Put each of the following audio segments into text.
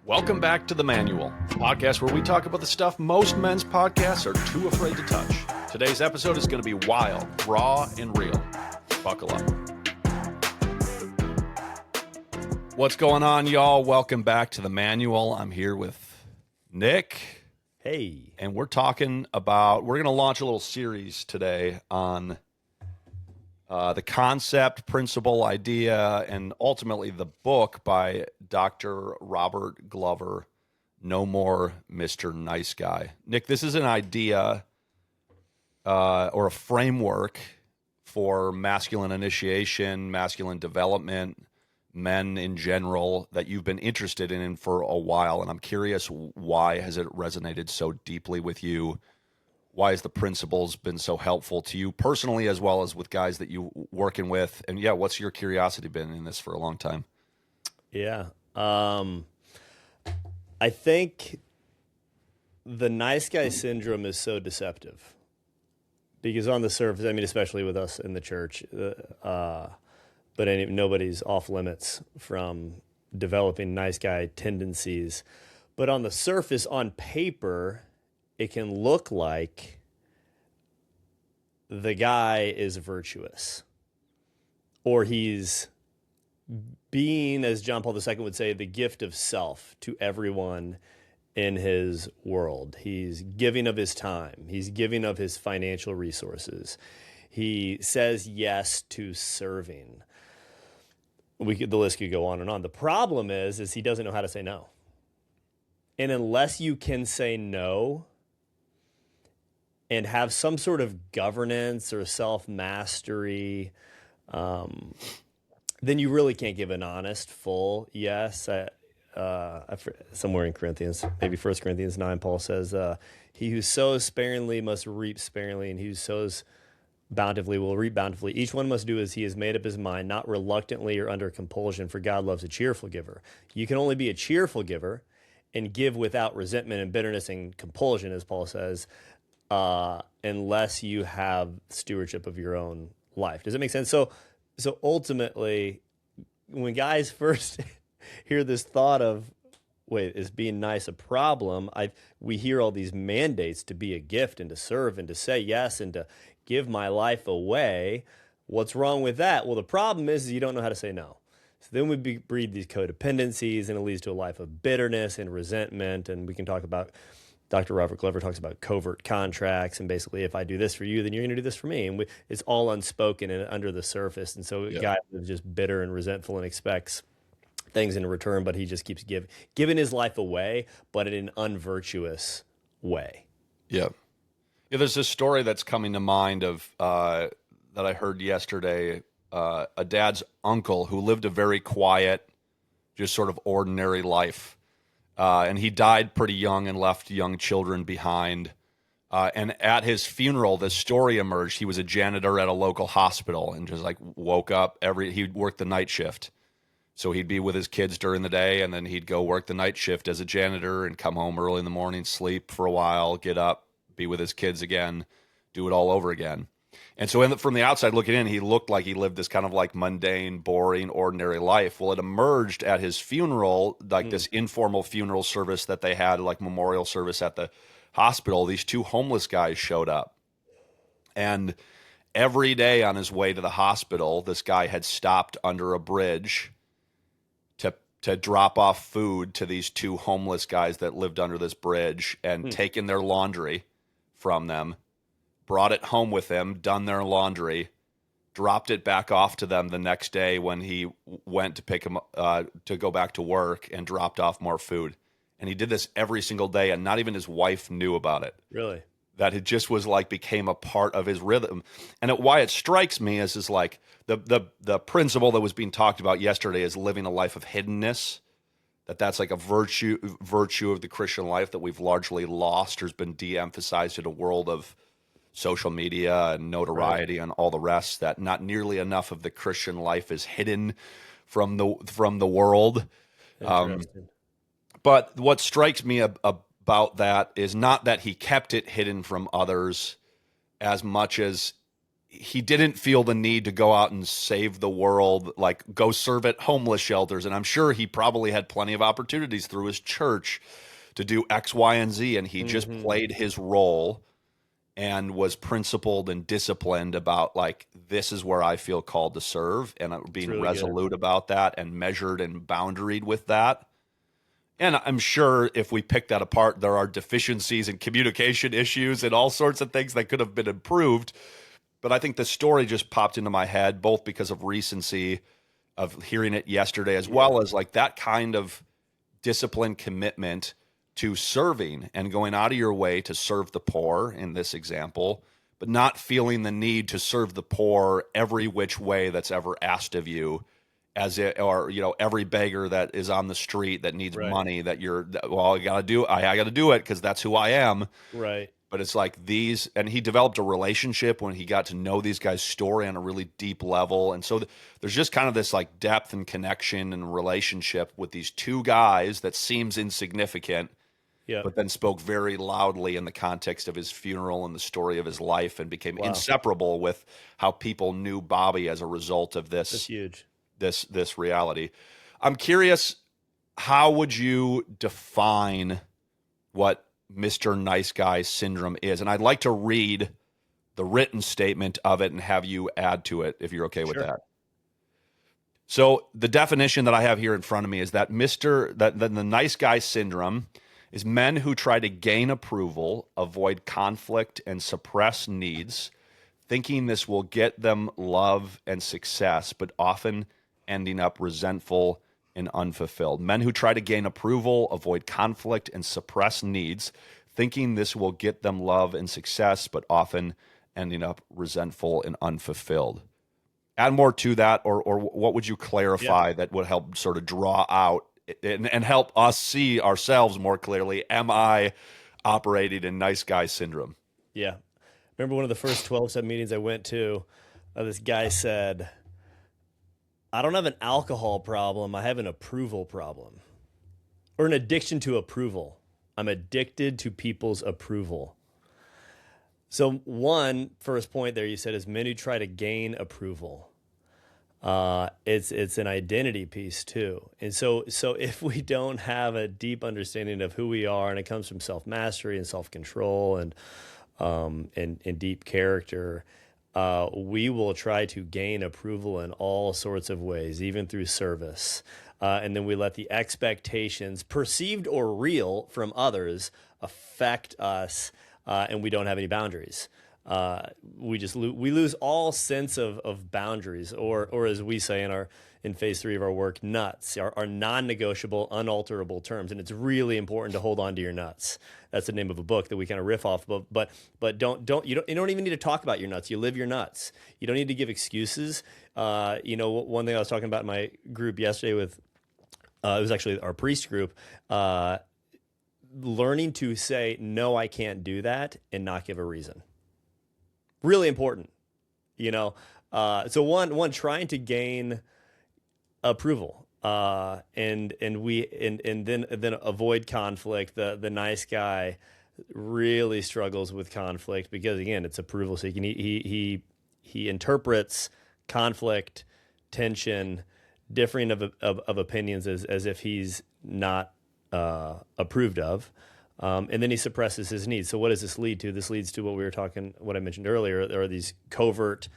Welcome back to The Manual, a podcast where we talk about the stuff most men's podcasts are too afraid to touch. Today's episode is going to be wild, raw, and real. Buckle up. What's going on, y'all? Welcome back to The Manual. I'm here with Nick. Hey. And we're going to launch a little series today on the concept, principle, idea, and ultimately the book by Dr. Robert Glover, No More Mr. Nice Guy. Nick, this is an idea or a framework for masculine initiation, masculine development, men in general that you've been interested in for a while. And I'm curious, why has it resonated so deeply with you? Why has the principles been so helpful to you personally, as well as with guys that you working with? And yeah, what's your curiosity been in this for a long time? Yeah. I think the nice guy syndrome is so deceptive because on the surface, I mean, especially with us in the church, nobody's off limits from developing nice guy tendencies. But on the surface, on paper, it can look like the guy is virtuous, or he's being, as John Paul II would say, the gift of self to everyone in his world. He's giving of his time. He's giving of his financial resources. He says yes to serving. The list could go on and on. The problem is he doesn't know how to say no. And unless you can say no and have some sort of governance or self-mastery, then you really can't give an honest, full yes. Somewhere in Corinthians, maybe 1 Corinthians 9, Paul says, he who sows sparingly must reap sparingly, and he who sows bountifully will reap bountifully. Each one must do as he has made up his mind, not reluctantly or under compulsion, for God loves a cheerful giver. You can only be a cheerful giver and give without resentment and bitterness and compulsion, as Paul says, unless you have stewardship of your own life. Does it make sense? So ultimately, when guys first hear this thought of, wait, is being nice a problem? We hear all these mandates to be a gift and to serve and to say yes and to give my life away. What's wrong with that? Well, the problem is you don't know how to say no. So then we breed these codependencies, and it leads to a life of bitterness and resentment. And we can talk about, Dr. Robert Glover talks about covert contracts, and basically, if I do this for you, then you're going to do this for me. And it's all unspoken and under the surface. And so a guy is just bitter and resentful and expects things in return, but he just keeps giving his life away, but in an unvirtuous way. Yeah. There's this story that's coming to mind of that I heard yesterday. A dad's uncle who lived a very quiet, just sort of ordinary life. And he died pretty young and left young children behind. And at his funeral, this story emerged. He was a janitor at a local hospital and just like woke up he worked the night shift. So he'd be with his kids during the day, and then he'd go work the night shift as a janitor and come home early in the morning, sleep for a while, get up, be with his kids again, do it all over again. And so from the outside looking in, he looked like he lived this kind of like mundane, boring, ordinary life. Well, it emerged at his funeral, like this informal funeral service that they had, like memorial service at the hospital. These two homeless guys showed up. And every day on his way to the hospital, this guy had stopped under a bridge to drop off food to these two homeless guys that lived under this bridge and taken their laundry from them, brought it home with him, done their laundry, dropped it back off to them the next day when he went to pick him to go back to work, and dropped off more food. And he did this every single day, and not even his wife knew about it. Really? That it just was like became a part of his rhythm. And why it strikes me is like the principle that was being talked about yesterday is living a life of hiddenness. That's like a virtue of the Christian life that we've largely lost or has been de-emphasized in a world of social media and notoriety and all the rest, that not nearly enough of the Christian life is hidden from the world. But what strikes me about that is not that he kept it hidden from others as much as he didn't feel the need to go out and save the world, like go serve at homeless shelters. And I'm sure he probably had plenty of opportunities through his church to do X, Y, and Z. And he just Mm-hmm. played his role and was principled and disciplined about, like, this is where I feel called to serve, and It's being really good. resolute about that and measured and boundaried with that. And I'm sure if we pick that apart, there are deficiencies and communication issues and all sorts of things that could have been improved. But I think the story just popped into my head, both because of recency of hearing it yesterday, as Yeah. well as like that kind of disciplined commitment to serving and going out of your way to serve the poor in this example, but not feeling the need to serve the poor every which way that's ever asked of you, as it, or every beggar that is on the street that needs Right. money, that well, I got to do it because that's who I am. Right. But it's like these, and he developed a relationship when he got to know these guys' story on a really deep level. And so there's just kind of this like depth and connection and relationship with these two guys that seems insignificant, Yep. but then spoke very loudly in the context of his funeral and the story of his life, and became Wow. inseparable with how people knew Bobby as a result of That's this huge. this reality. I'm curious, how would you define what Mr. Nice Guy syndrome is? And I'd like to read the written statement of it and have you add to it if you're okay with Sure. that. So the definition that I have here in front of me is that the nice guy syndrome is men who try to gain approval, avoid conflict, and suppress needs, thinking this will get them love and success, but often ending up resentful and unfulfilled. Men who try to gain approval, avoid conflict, and suppress needs, thinking this will get them love and success, but often ending up resentful and unfulfilled. Add more to that, or what would you Yeah. clarify that would help sort of draw out and help us see ourselves more clearly? Am I operating in nice guy syndrome? Yeah. Remember one of the first 12-step meetings I went to, this guy said, I don't have an alcohol problem. I have an approval problem, or an addiction to approval. I'm addicted to people's approval. So one first point there you said is men who try to gain approval. It's an identity piece too, and so if we don't have a deep understanding of who we are, and it comes from self mastery and self control and deep character, we will try to gain approval in all sorts of ways, even through service. And then we let the expectations, perceived or real, from others affect us, and we don't have any boundaries. We lose all sense of boundaries, or as we say in phase 3 of our work, nuts, our non-negotiable, unalterable terms. And it's really important to hold on to your nuts. That's the name of a book that we kind of riff off of. But you don't even need to talk about your nuts. You live your nuts. You don't need to give excuses. One thing I was talking about in my group yesterday with it was actually our priest group. Learning to say no, I can't do that, and not give a reason. Really important, So one trying to gain approval, and then avoid conflict. The nice guy really struggles with conflict because, again, it's approval seeking. He interprets conflict, tension, differing of opinions as if he's not approved of. And then he suppresses his needs. So what does this lead to? This leads to what I mentioned earlier. There are these covert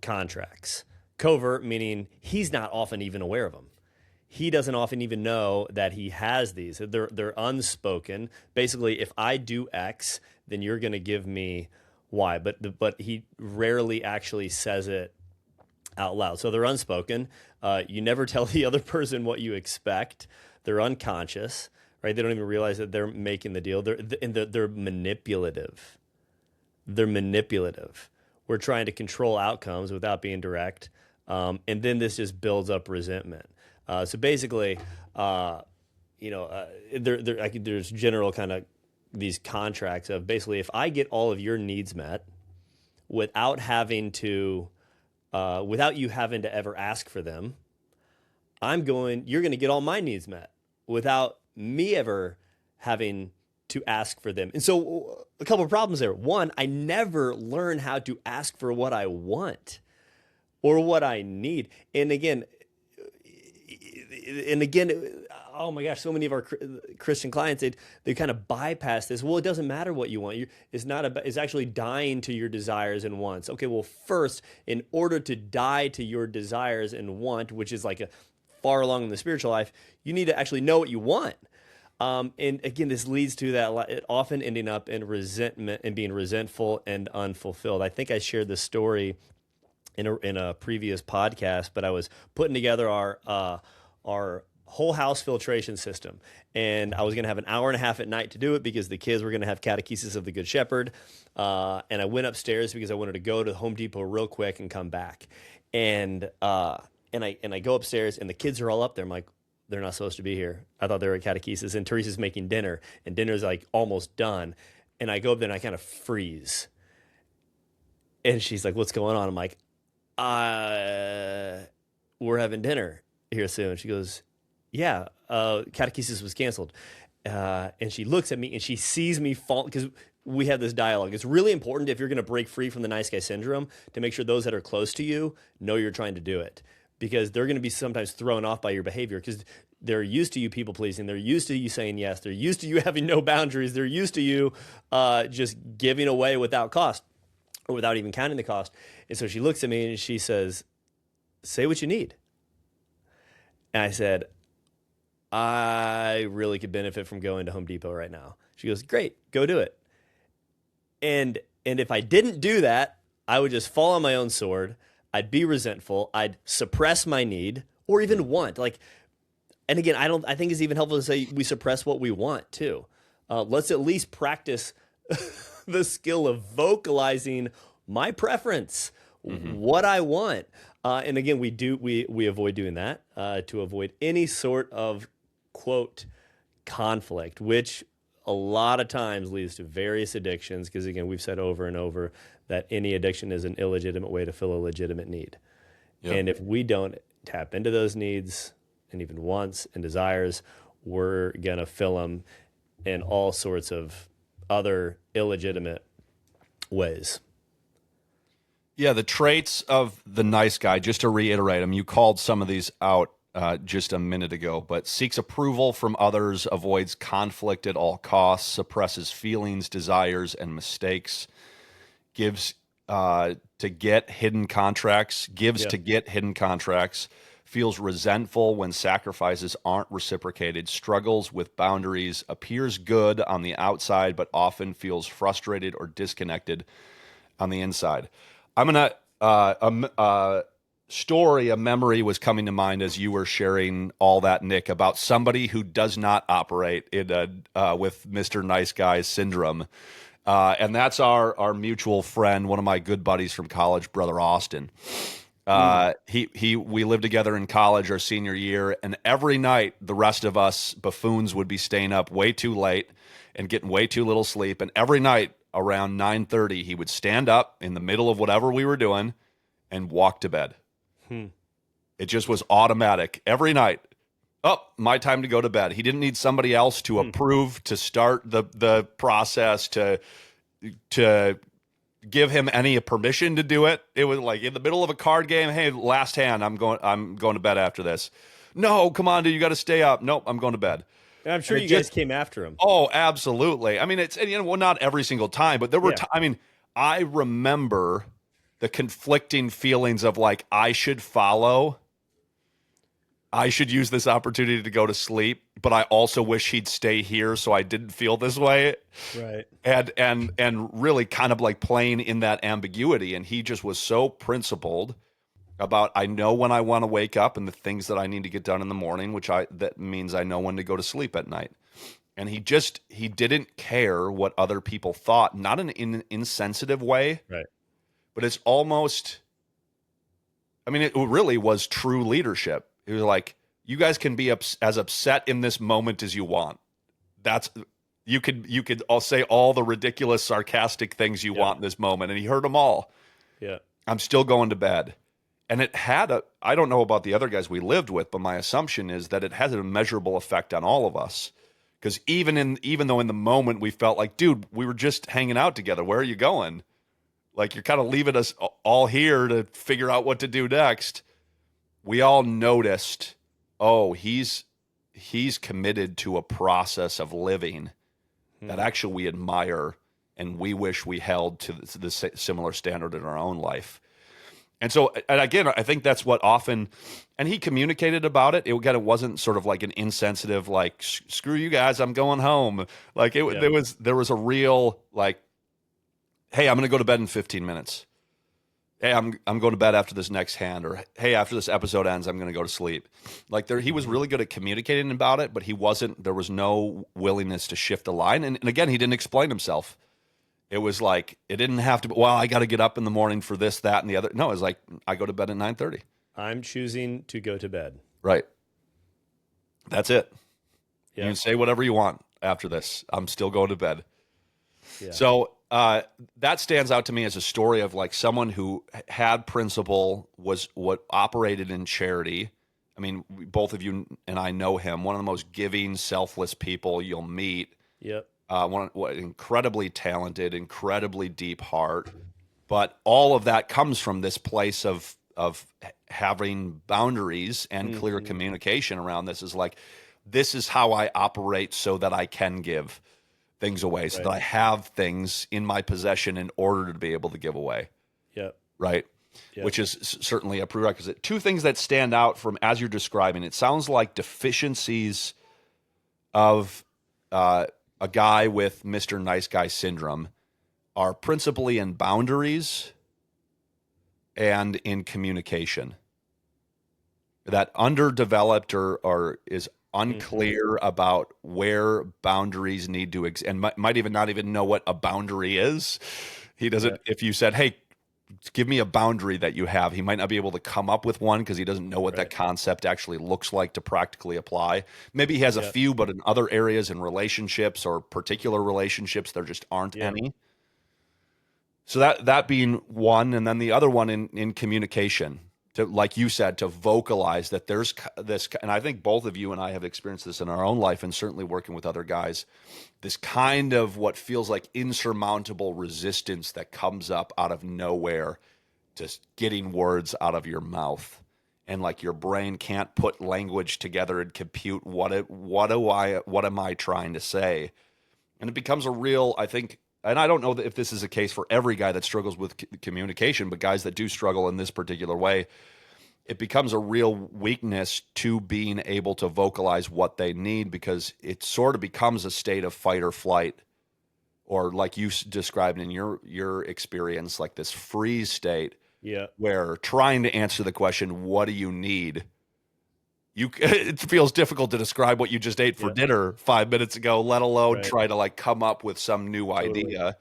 contracts. Covert meaning he's not often even aware of them. He doesn't often even know that he has these. They're unspoken. Basically, if I do X, then you're going to give me Y. But he rarely actually says it out loud. So they're unspoken. You never tell the other person what you expect. They're unconscious. Right? They don't even realize that they're making the deal. They're manipulative. They're manipulative. We're trying to control outcomes without being direct, and then this just builds up resentment. So basically, there's general kind of these contracts of basically, if I get all of your needs met without without you having to ever ask for them, you're going to get all my needs met without me ever having to ask for them. And so a couple of problems there. One, I never learn how to ask for what I want or what I need. And again, oh my gosh, so many of our Christian clients, they kind of bypass this. Well, it doesn't matter what you want. It's actually dying to your desires and wants. Okay, well, first, in order to die to your desires and want, which is like a far along in the spiritual life, you need to actually know what you want. And again, this leads to that it often ending up in resentment and being resentful and unfulfilled. I think I shared this story in a previous podcast, but I was putting together our whole house filtration system. And I was going to have an hour and a half at night to do it because the kids were going to have catechesis of the Good Shepherd. And I went upstairs because I wanted to go to Home Depot real quick and come back. And I go upstairs and the kids are all up there. I'm like, they're not supposed to be here. I thought they were at catechesis. And Teresa's making dinner and dinner's like almost done. And I go up there and I kind of freeze. And she's like, what's going on? I'm like, we're having dinner here soon. She goes, yeah, catechesis was canceled. And she looks at me and she sees me fall because we have this dialogue. It's really important if you're going to break free from the nice guy syndrome to make sure those that are close to you know you're trying to do it, because they're going to be sometimes thrown off by your behavior because they're used to you people pleasing. They're used to you saying yes. They're used to you having no boundaries. They're used to you just giving away without cost or without even counting the cost. And so she looks at me and she says, say what you need. And I said, I really could benefit from going to Home Depot right now. She goes, great, go do it. And if I didn't do that, I would just fall on my own sword. I'd be resentful. I'd suppress my need or even want. And again, I think it's even helpful to say we suppress what we want too. Let's at least practice the skill of vocalizing my preference, what I want. And again, we avoid doing that to avoid any sort of quote conflict, which a lot of times leads to various addictions. Because again, we've said over and over that any addiction is an illegitimate way to fill a legitimate need. Yep. And if we don't tap into those needs and even wants and desires, we're going to fill them in all sorts of other illegitimate ways. Yeah, the traits of the nice guy, just to reiterate them, you called some of these out just a minute ago, but seeks approval from others, avoids conflict at all costs, suppresses feelings, desires, and mistakes, gives to get hidden contracts, feels resentful when sacrifices aren't reciprocated, struggles with boundaries, appears good on the outside, but often feels frustrated or disconnected on the inside. I'm going to, a memory was coming to mind as you were sharing all that, Nick, about somebody who does not operate with Mr. Nice Guy syndrome. And that's our mutual friend, one of my good buddies from college, Brother Austin. We lived together in college our senior year, and every night the rest of us buffoons would be staying up way too late and getting way too little sleep. And every night around 9:30, he would stand up in the middle of whatever we were doing and walk to bed. It just was automatic every night. Oh, my time to go to bed. He didn't need somebody else to approve, to start the process, to give him any permission to do it. It was like in the middle of a card game. Hey, last hand. I'm going to bed after this. No, come on, dude. You got to stay up. Nope, I'm going to bed. And I'm sure you guys came after him. Oh, absolutely. I mean, it's not every single time, but there were. I remember the conflicting feelings of like I should follow. I should use this opportunity to go to sleep, but I also wish he'd stay here so I didn't feel this way. Right. And really kind of like playing in that ambiguity. And he just was so principled about, I know when I want to wake up and the things that I need to get done in the morning, that means I know when to go to sleep at night. And he didn't care what other people thought, not in an insensitive way. Right. But it's almost, it really was true leadership. It was like, you guys can be as upset in this moment as you want. You could all say all the ridiculous, sarcastic things you want in this moment. And he heard them all. Yeah. I'm still going to bed. And it had I don't know about the other guys we lived with, but my assumption is that it has a measurable effect on all of us. Because even though in the moment we felt like, dude, we were just hanging out together. Where are you going? Like, you're kind of leaving us all here to figure out what to do next. We all noticed, oh, he's committed to a process of living that actually we admire and we wish we held to the similar standard in our own life. And so, and again, I think that's what often, and he communicated about it. It wasn't sort of like an insensitive, like, screw you guys, I'm going home. Like Yeah. there was a real, like, hey, I'm going to go to bed in 15 minutes. Hey, I'm going to bed after this next hand, or hey, after this episode ends, I'm going to go to sleep. Like, he was really good at communicating about it, but there was no willingness to shift the line. And again, he didn't explain himself. It was like, it didn't have to be, well, I got to get up in the morning for this, that, and the other. No, it was like, I go to bed at 9:30. I'm choosing to go to bed. Right. That's it. You Yeah. can say whatever you want after this. I'm still going to bed. Yeah. So that stands out to me as a story of like someone who had principle, was what operated in charity. I mean, both of you and I know him, one of the most giving, selfless people you'll meet. Yep. Incredibly talented, incredibly deep heart. But all of that comes from this place of having boundaries and clear communication around this. Is like, this is how I operate so that I can give things away, so that I have things in my possession in order to be able to give away. Yep. Right. Yep. Which is certainly a prerequisite. Two things that stand out from as you're describing, it sounds like deficiencies of a guy with Mr. Nice Guy syndrome are principally in boundaries and in communication. That underdeveloped or is unclear about where boundaries need to and might even not even know what a boundary is. He doesn't. If you said, "Hey, give me a boundary that you have," he might not be able to come up with one because he doesn't know what that concept actually looks like to practically apply. Maybe he has a few, but in other areas, in relationships or particular relationships, there just aren't any. So that being one, and then the other one in communication, to, like you said, to vocalize that there's this, and I think both of you and I have experienced this in our own life, and certainly working with other guys, this kind of what feels like insurmountable resistance that comes up out of nowhere, just getting words out of your mouth, and like your brain can't put language together and compute what am I trying to say, and it becomes a real, I think. And I don't know if this is a case for every guy that struggles with communication, but guys that do struggle in this particular way, it becomes a real weakness to being able to vocalize what they need, because it sort of becomes a state of fight or flight, or like you described in your experience, like this freeze state, where trying to answer the question, what do you need? It feels difficult to describe what you just ate for dinner 5 minutes ago, let alone try to like come up with some new idea.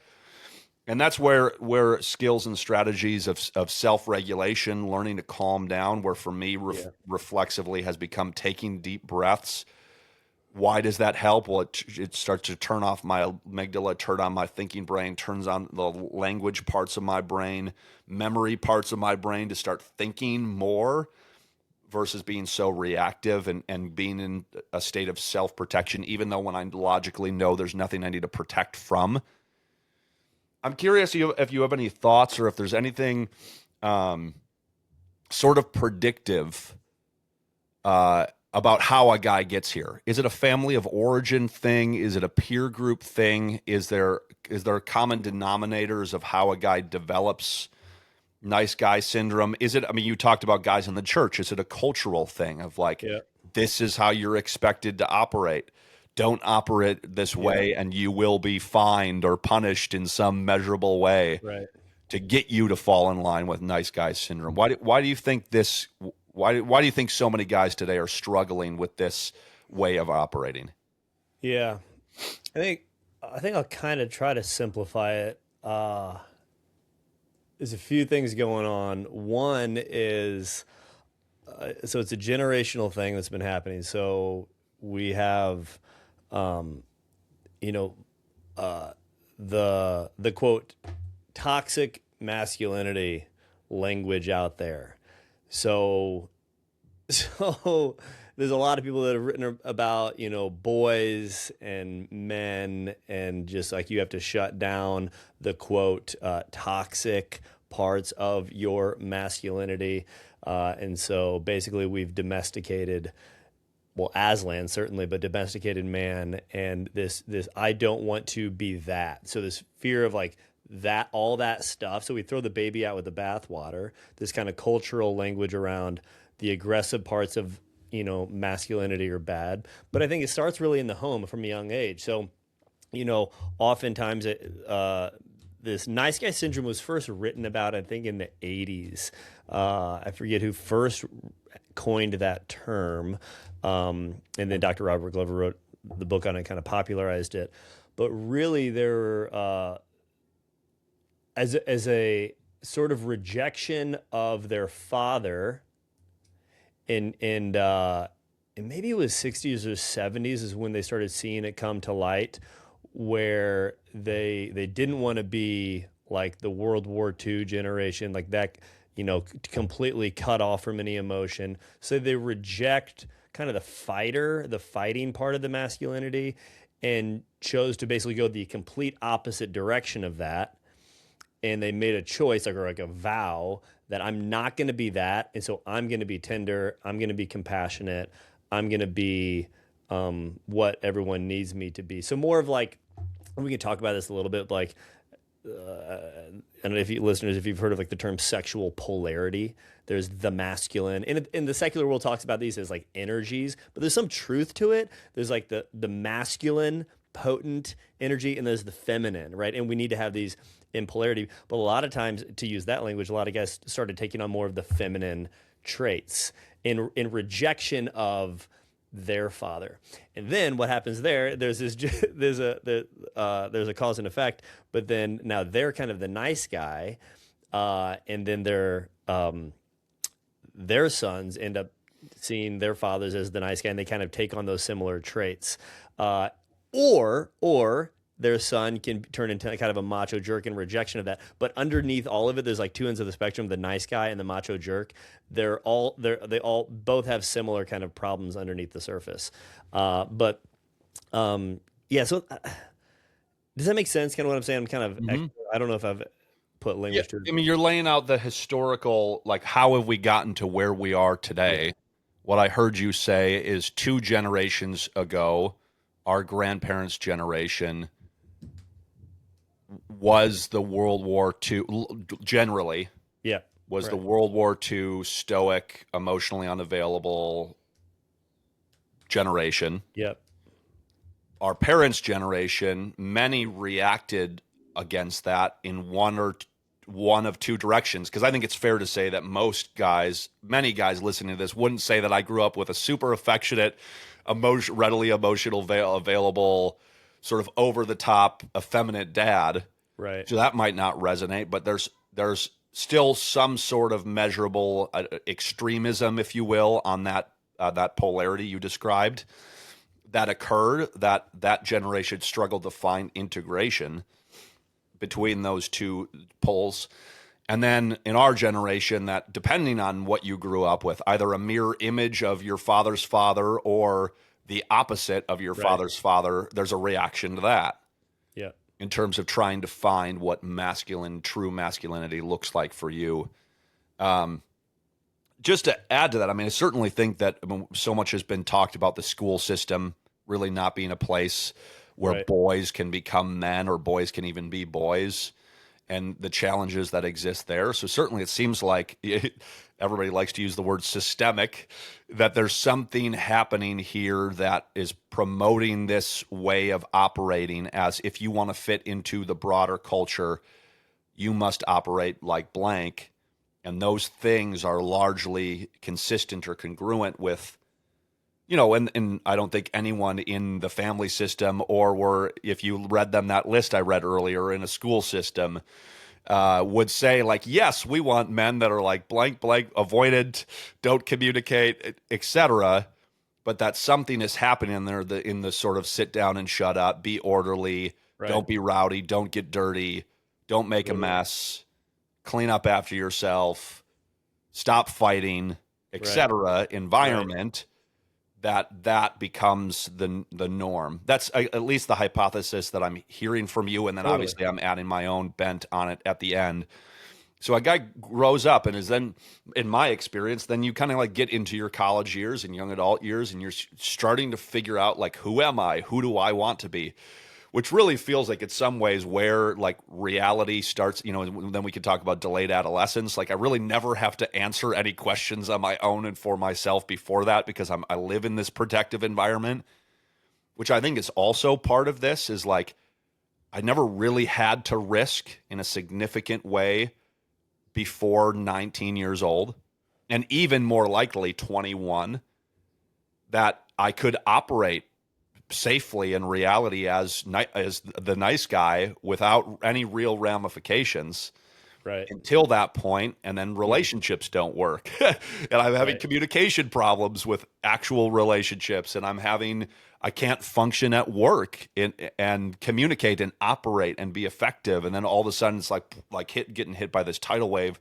And that's where skills and strategies of self-regulation, learning to calm down, where for me reflexively has become taking deep breaths. Why does that help? Well, it starts to turn off my amygdala, turn on my thinking brain, turns on the language parts of my brain, memory parts of my brain to start thinking more, versus being so reactive and being in a state of self-protection, even though when I logically know there's nothing I need to protect from. I'm curious if you have any thoughts, or if there's anything sort of predictive about how a guy gets here. Is it a family of origin thing? Is it a peer group thing? Is there common denominators of how a guy develops nice guy syndrome? Is it, I mean, you talked about guys in the church. Is it a cultural thing of like, this is how you're expected to operate? Don't operate this way and you will be fined or punished in some measurable way to get you to fall in line with nice guy syndrome. Why do you think this, why do you think so many guys today are struggling with this way of operating? Yeah. I think I'll kind of try to simplify it. There's a few things going on. One is, so it's a generational thing that's been happening. So we have, the quote, toxic masculinity language out there. So there's a lot of people that have written about, boys and men, and just like you have to shut down the quote toxic parts of your masculinity. And so basically we've domesticated, well, Aslan certainly, but domesticated man, and this I don't want to be that. So this fear of like that, all that stuff. So we throw the baby out with the bathwater. This kind of cultural language around the aggressive parts of masculinity are bad, but I think it starts really in the home from a young age. So oftentimes this nice guy syndrome was first written about, I think, in the 80s. I forget who first coined that term. And then Dr. Robert Glover wrote the book on it, kind of popularized it. But really, there, as a sort of rejection of their father, and maybe it was 60s or 70s is when they started seeing it come to light, where they didn't want to be like the World War II generation, like that, completely cut off from any emotion. So they reject kind of the fighting part of the masculinity, and chose to basically go the complete opposite direction of that. And they made a choice, or like a vow, that I'm not going to be that. And so I'm going to be tender. I'm going to be compassionate. I'm going to be what everyone needs me to be. So more of like, we can talk about this a little bit, like, I don't know if you listeners, if you've heard of like the term sexual polarity. There's the masculine, and in the secular world talks about these as like energies, but there's some truth to it. There's like the masculine, potent energy, and there's the feminine, right? And we need to have these in polarity. But a lot of times, to use that language, a lot of guys started taking on more of the feminine traits in rejection of their father. And then what happens there's a cause and effect, but then now they're kind of the nice guy, and then their sons end up seeing their fathers as the nice guy, and they kind of take on those similar traits, or their son can turn into kind of a macho jerk in rejection of that. But underneath all of it, there's like two ends of the spectrum: the nice guy and the macho jerk. They all both have similar kind of problems underneath the surface. Yeah. So does that make sense? Kind of what I'm saying. I'm kind of I don't know if I've put Yeah, language to it. I mean, you're laying out the historical, like, how have we gotten to where we are today? Yeah. What I heard you say is 2 generations ago, our grandparents' generation was the World War II, generally, Yeah. was the Right. World War II stoic, emotionally unavailable generation. Yep. Our parents' generation, many reacted against that in one of 2 directions. Because I think it's fair to say that many guys listening to this wouldn't say that I grew up with a super affectionate, readily available, sort of over the top, effeminate dad. Right. So that might not resonate, but there's still some sort of measurable extremism, if you will, on that polarity you described that occurred. That generation struggled to find integration between those 2 poles. And then in our generation, that depending on what you grew up with, either a mirror image of your father's father or the opposite of your Right. father's father, there's a reaction to that Yeah. in terms of trying to find what true masculinity looks like for you. Just to add to that, I mean, I certainly think that so much has been talked about the school system really not being a place where Right. boys can become men or boys can even be boys, and the challenges that exist there. So certainly it seems like everybody likes to use the word systemic, that there's something happening here that is promoting this way of operating as if you want to fit into the broader culture, you must operate like blank. And those things are largely consistent or congruent with, and I don't think anyone in the family system if you read them that list I read earlier in a school system, would say like, yes, we want men that are like blank, blank, avoidant, don't communicate, etc. But that something is happening in there in the sort of sit down and shut up, be orderly, Right. don't be rowdy, don't get dirty, don't make a Totally. mess, clean up after yourself, stop fighting, Right. etc. environment that becomes the norm. That's at least the hypothesis that I'm hearing from you, and then Totally. obviously I'm adding my own bent on it at the end. So a guy grows up and is then, in my experience, then you kind of like get into your college years and young adult years, and you're starting to figure out like, who am I? Who do I want to be? Which really feels like, in some ways, where like reality starts. And then we could talk about delayed adolescence. Like, I really never have to answer any questions on my own and for myself before that, because I live in this protective environment, which I think is also part of this. Is like, I never really had to risk in a significant way before 19 years old, and even more likely 21, that I could operate safely in reality as the nice guy without any real ramifications Right. until that point. And then relationships don't work. And I'm having Right. communication problems with actual relationships, and I can't function at work and communicate and operate and be effective. And then all of a sudden it's like getting hit by this tidal wave,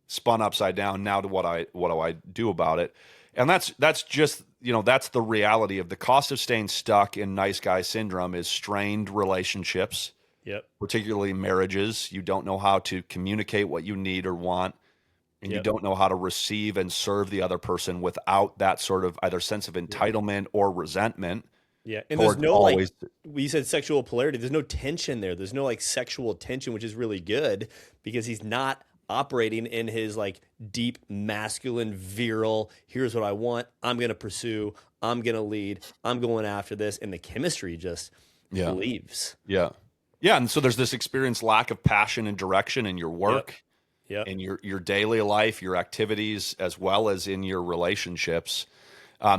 spun upside down. Now, to what do I do about it? And that's just, that's the reality of the cost of staying stuck in nice guy syndrome, is strained relationships, Yep. particularly marriages. You don't know how to communicate what you need or want, and you Yep. don't know how to receive and serve the other person without that sort of either sense of Yep. entitlement or resentment Yeah. And there's towards no like, always. we said sexual polarity. There's no tension there. There's no like sexual tension, which is really good because he's not operating in his like deep masculine virile, here's what I want, I'm going to pursue, I'm going to lead, I'm going after this, and the chemistry just Yeah. leaves. Yeah. Yeah. And so there's this experienced lack of passion and direction in your Yep. work, Yep. in your daily life, your activities, as well as in your relationships.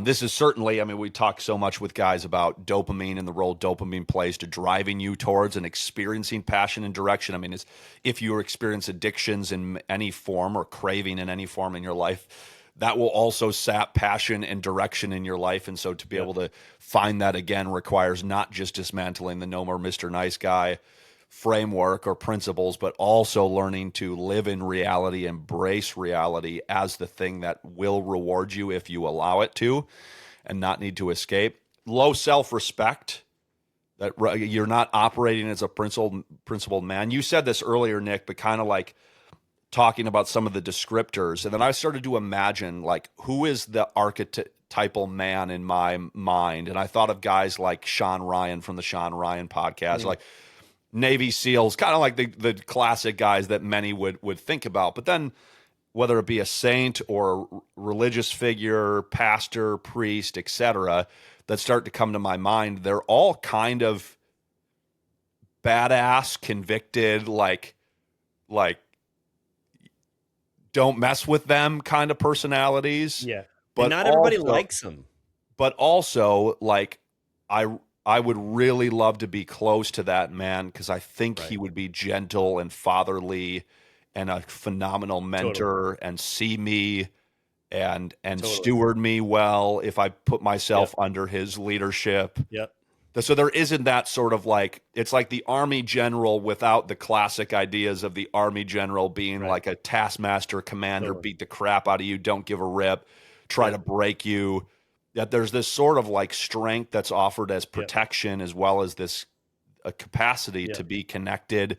This is certainly, I mean, we talk so much with guys about dopamine and the role dopamine plays to driving you towards and experiencing passion and direction. I mean, if you experience addictions in any form or craving in any form in your life, that will also sap passion and direction in your life. And so to be Yep. able to find that again requires not just dismantling the no more Mr. Nice Guy framework or principles, but also learning to live in reality, embrace reality as the thing that will reward you if you allow it to, and not need to escape. Low self-respect, that you're not operating as a principled man. You said this earlier, Nick, but kind of like talking about some of the descriptors. And then I started to imagine, like, who is the archetypal man in my mind? And I thought of guys like Sean Ryan from the Sean Ryan podcast, like Navy SEALs, kind of like the classic guys that many would think about. But then, whether it be a saint or a religious figure, pastor, priest, etc., that start to come to my mind, they're all kind of badass, convicted, like don't mess with them kind of personalities. Yeah. And But not everybody also, likes him. like, I would really love to be close to that man, because I think Right. he would be gentle and fatherly and a phenomenal Totally. mentor, and see me and Totally. steward me well if I put Yep. myself under his leadership. Yep. So there isn't that sort of like, it's like the army general without the classic ideas of the army general being Right. like a taskmaster commander, Totally. beat the crap out of you, don't give a rip, try to Yep. break you. That there's this sort of like strength that's offered as Yep. protection, as well as this a capacity to Yep. be connected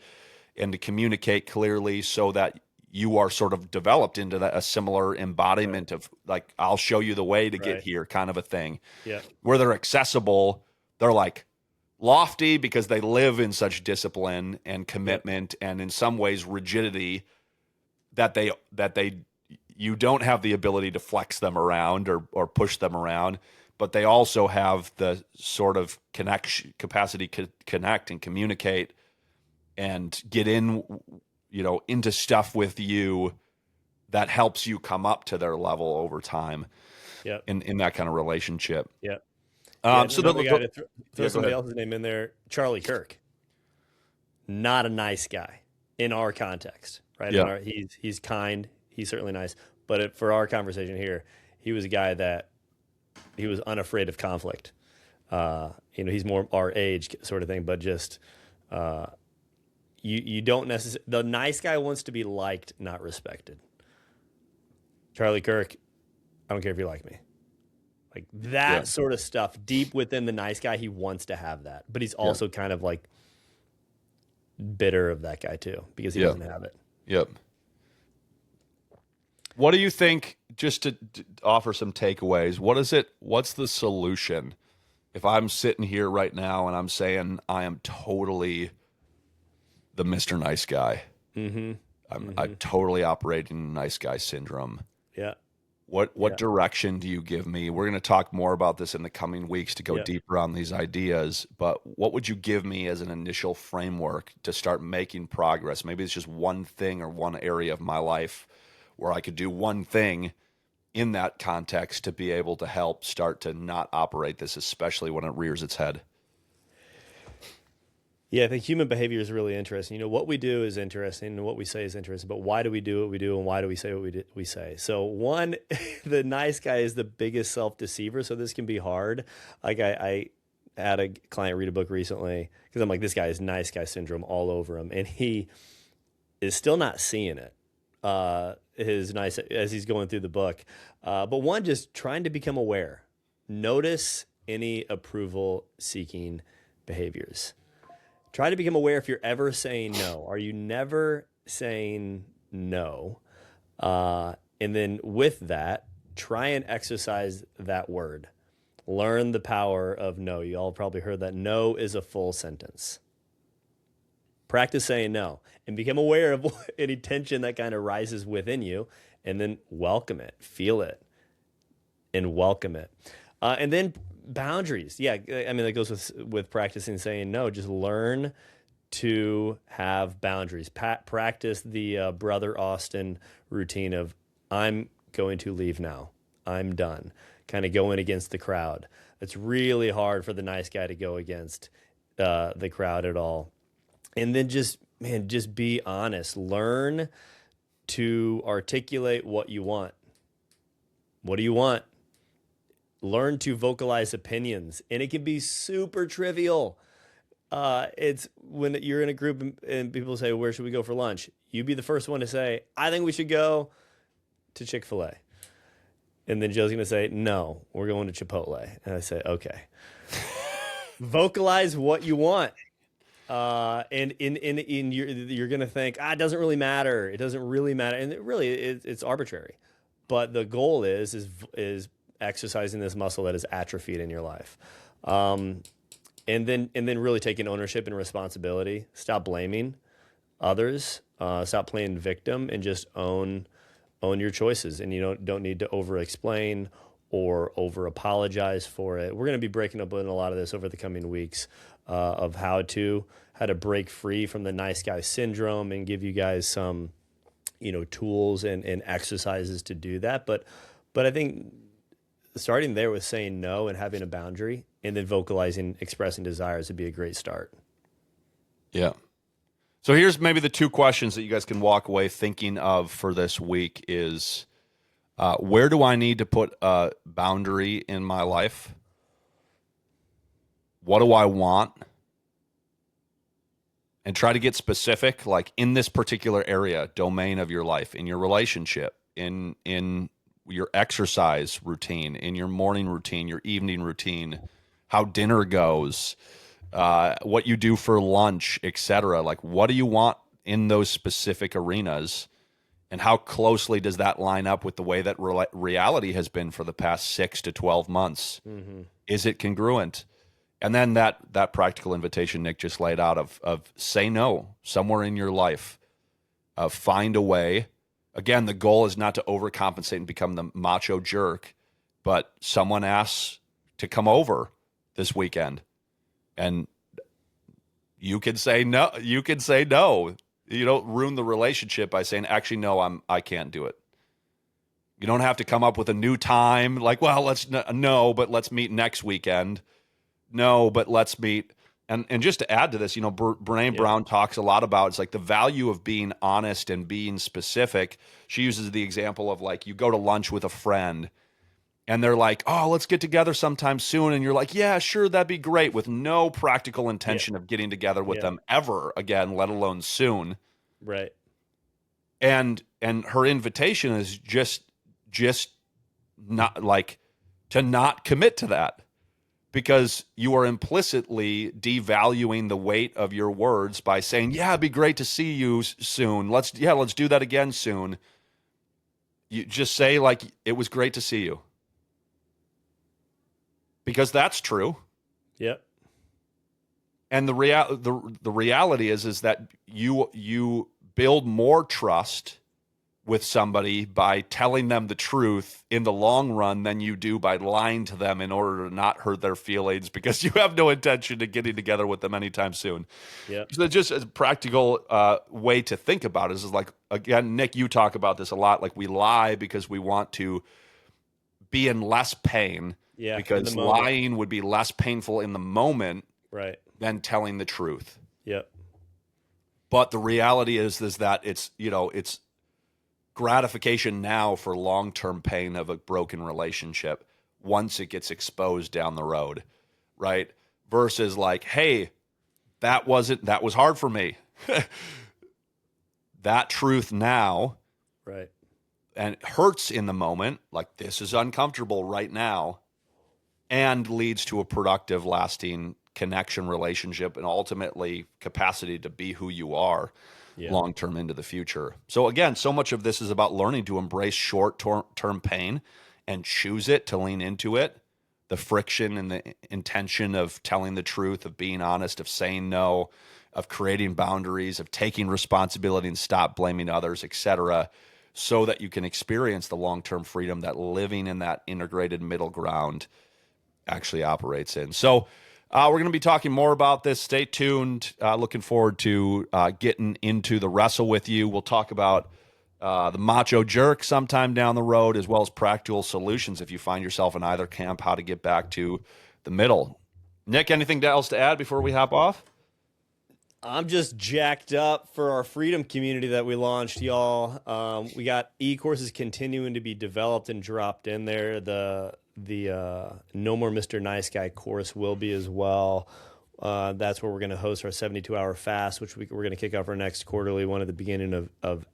and to communicate clearly, so that you are sort of developed into a similar Right. embodiment of like, I'll show you the way to get Right. here kind of a thing. Yep. Where they're accessible, they're like lofty because they live in such discipline and Yep. commitment, and in some ways rigidity, that they you don't have the ability to flex them around or push them around, but they also have the sort of connection capacity to connect and communicate and get in, into stuff with you that helps you come up to their level over time Yep. in that kind of relationship. Yep. Yeah. And So another guy to throw yeah, go somebody ahead. else's name in there, Charlie Kirk. Not a nice guy in our context, right? Yeah. He's kind. He's certainly nice. But for our conversation here, he was a guy that he was unafraid of conflict. He's more our age sort of thing, but just you don't necessarily. The nice guy wants to be liked, not respected. Charlie Kirk, I don't care if you like me. Like Yeah. that sort of stuff deep within the nice guy. He wants to have that, but he's Yeah. also kind of like bitter of that guy too because he Yeah. doesn't have it. Yep. What do you think, just to offer some takeaways, what's the solution? If I'm sitting here right now and I'm saying I am totally the Mr. Nice Guy, Mm-hmm. I'm totally operating nice guy syndrome. Yeah. What Yeah. direction do you give me? We're going to talk more about this in the coming weeks to go Yeah. deeper on these ideas, but what would you give me as an initial framework to start making progress? Maybe it's just one thing or one area of my life where I could do one thing in that context to be able to help start to not operate this, especially when it rears its head. Yeah, I think human behavior is really interesting. What we do is interesting and what we say is interesting, but why do we do what we do and why do we say what we say? So one, the nice guy is the biggest self-deceiver, so this can be hard. Like I had a client read a book recently because I'm like, this guy is nice guy syndrome all over him, and he is still not seeing it. His nice as he's going through the book, but one, just trying to become aware, notice any approval-seeking behaviors. Try to become aware if you're ever saying no. Are you never saying no? And then with that, try and exercise that word. Learn the power of no. You all probably heard that no is a full sentence. Practice saying no and become aware of any tension that kind of rises within you, and then welcome it, feel it, and welcome it. And then boundaries. Yeah, I mean, that goes with practicing saying no. Just learn to have boundaries. Practice the Brother Austin routine of, I'm going to leave now. I'm done. Kind of going against the crowd. It's really hard for the nice guy to go against the crowd at all. And then just be honest. Learn to articulate what you want. What do you want? Learn to vocalize opinions, and it can be super trivial. It's when you're in a group and people say, where should we go for lunch? You be the first one to say, I think we should go to Chick-fil-A. And then Joe's going to say, no, we're going to Chipotle. And I say, okay. Vocalize what you want. And you're going to think, it doesn't really matter. It doesn't really matter. And it's arbitrary. But the goal is exercising this muscle that is atrophied in your life. And then really taking ownership and responsibility. Stop blaming others. Stop playing victim and just own your choices. And you don't need to over explain or over apologize for it. We're going to be breaking up in a lot of this over the coming weeks of how to break free from the nice guy syndrome and give you guys some tools and exercises to do that. But I think starting there with saying no and having a boundary and then vocalizing, expressing desires would be a great start. Yeah. So here's maybe the two questions that you guys can walk away thinking of for this week is, where do I need to put a boundary in my life? What do I want? And try to get specific, like in this particular area, domain of your life, in your relationship, in your exercise routine, in your morning routine, your evening routine, how dinner goes, what you do for lunch, etc. Like, what do you want in those specific arenas, and how closely does that line up with the way that reality has been for the past 6 to 12 months? Mm-hmm. Is it congruent? And then that practical invitation Nick just laid out of say no somewhere in your life, find a way. Again, the goal is not to overcompensate and become the macho jerk, but someone asks to come over this weekend, and you can say no. You can say no. You don't ruin the relationship by saying, actually, no, I can't do it. You don't have to come up with a new time. Like, well, but let's meet next weekend. No, but let's meet. And just to add to this, Brene Brown talks a lot about, it's like the value of being honest and being specific. She uses the example of, like, you go to lunch with a friend and they're like, oh, let's get together sometime soon. And you're like, yeah, sure, that'd be great, with no practical intention of getting together with them ever again, let alone soon. Right. And her invitation is just not like, to not commit to that, because you are implicitly devaluing the weight of your words by saying, yeah, it'd be great to see you soon. Let's do that again soon. You just say, like, it was great to see you. Because that's true. Yep. And the reality is that you build more trust with somebody by telling them the truth in the long run than you do by lying to them in order to not hurt their feelings, because you have no intention of getting together with them anytime soon. Yep. So just a practical way to think about it is like, again, Nick, you talk about this a lot. Like, we lie because we want to be in less pain, because lying would be less painful in the moment, right, than telling the truth. Yep. But the reality is that it's gratification now for long-term pain of a broken relationship once it gets exposed down the road, right? Versus like, hey, that was hard for me. That truth now, right, and it hurts in the moment, like this is uncomfortable right now, and leads to a productive, lasting connection, relationship, and ultimately capacity to be who you are long-term into the future. So again, so much of this is about learning to embrace short-term pain and choose it, to lean into it, the friction and the intention of telling the truth, of being honest, of saying no, of creating boundaries, of taking responsibility and stop blaming others, etc., so that you can experience the long-term freedom that living in that integrated middle ground actually operates in. So we're going to be talking more about this. Stay tuned. Looking forward to getting into the wrestle with you. We'll talk about the macho jerk sometime down the road, as well as practical solutions if you find yourself in either camp, how to get back to the middle. Nick, anything else to add before we hop off? I'm just jacked up for our freedom community that we launched, y'all. We got e-courses continuing to be developed and dropped in there. The No More Mr. Nice Guy course will be as well. That's where we're going to host our 72-hour fast, which we're going to kick off our next quarterly one at the beginning of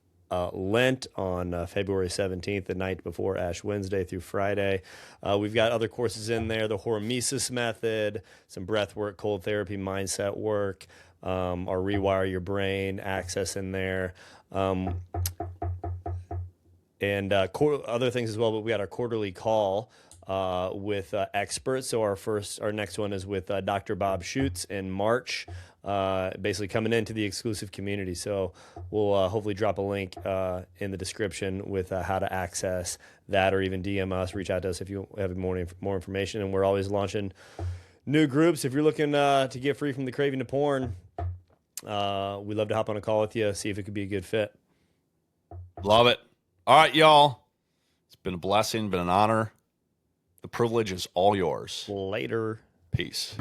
Lent on February 17th, the night before Ash Wednesday through Friday. We've got other courses in there, the hormesis method, some breath work, cold therapy, mindset work, our rewire your brain access in there. And other things as well, but we got our quarterly call with experts. So our next one is with Dr. Bob Schutz in March, basically coming into the exclusive community. So we'll hopefully drop a link in the description with how to access that, or even DM us, reach out to us if you have more information. And we're always launching new groups. If you're looking to get free from the craving to porn, we'd love to hop on a call with you, see if it could be a good fit. Love it. All right, y'all. It's been a blessing, been an honor. The privilege is all yours. Later. Peace.